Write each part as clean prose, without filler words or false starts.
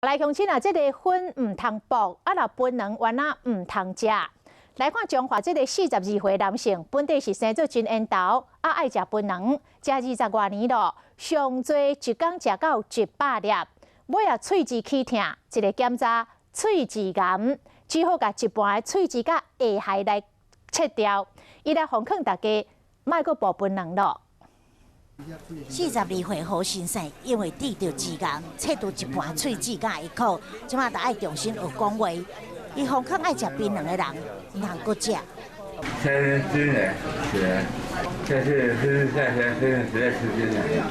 来乡亲啊，这个粉唔通剥，啊若本能丸啊唔通食。来看中华这个42岁男性，本地是生做真缘投，爱食槟榔，食20多年咯，上最一天食到100粒，尾啊喙齿起痛，一个检查喙齿癌，只好甲一半的喙齿甲下頦来切掉，伊来奉劝大家，莫阁剥槟榔咯。 42岁何先生因为得到脂癌，切除一半喙齿甲下口，即马就爱重新学讲话。伊奉劝爱食槟榔的人，唔通阁食。天天吃呢，是，这是实在吃真的。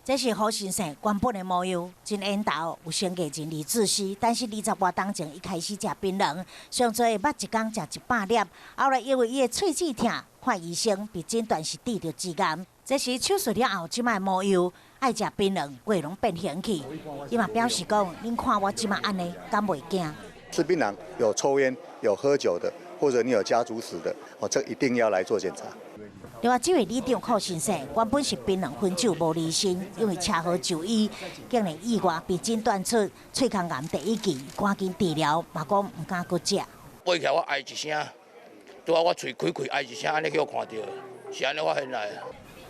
这是何先生原本的模样，真缘投，有生价真理自私。但是20多当前，伊开始食槟榔，上最捌一天食100粒，后来因为伊的喙齿痛，看医生，被诊断是得到脂癌。这是手术了后，即摆模样，爱食槟榔，话拢变嫌弃。伊嘛表示讲，恁看我即摆安尼，敢袂惊？吃槟榔有抽烟、有喝酒的，或者你有家族史的，这一定要来做检查。 另外，这位李长寇先生原本是槟榔分手无离身，因为车祸就医，竟然意外被诊断出喙腔癌第1期，赶紧治疗，嘛讲唔敢搁食。飞起来我哀一声，拄好我嘴开哀一声，安尼叫我看到，是安尼我现来。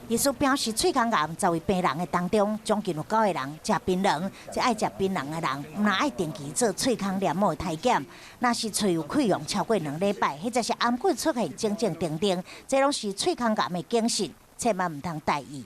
医师表示，喙腔癌10位病人的当中，将近有9个人食槟榔。即爱食槟榔的人，唔若爱定期做喙腔黏膜的体检。若是喙有溃疡超过2礼拜，或者是颔骨出现种种等等，这拢是喙腔癌的警讯，千万唔通大意。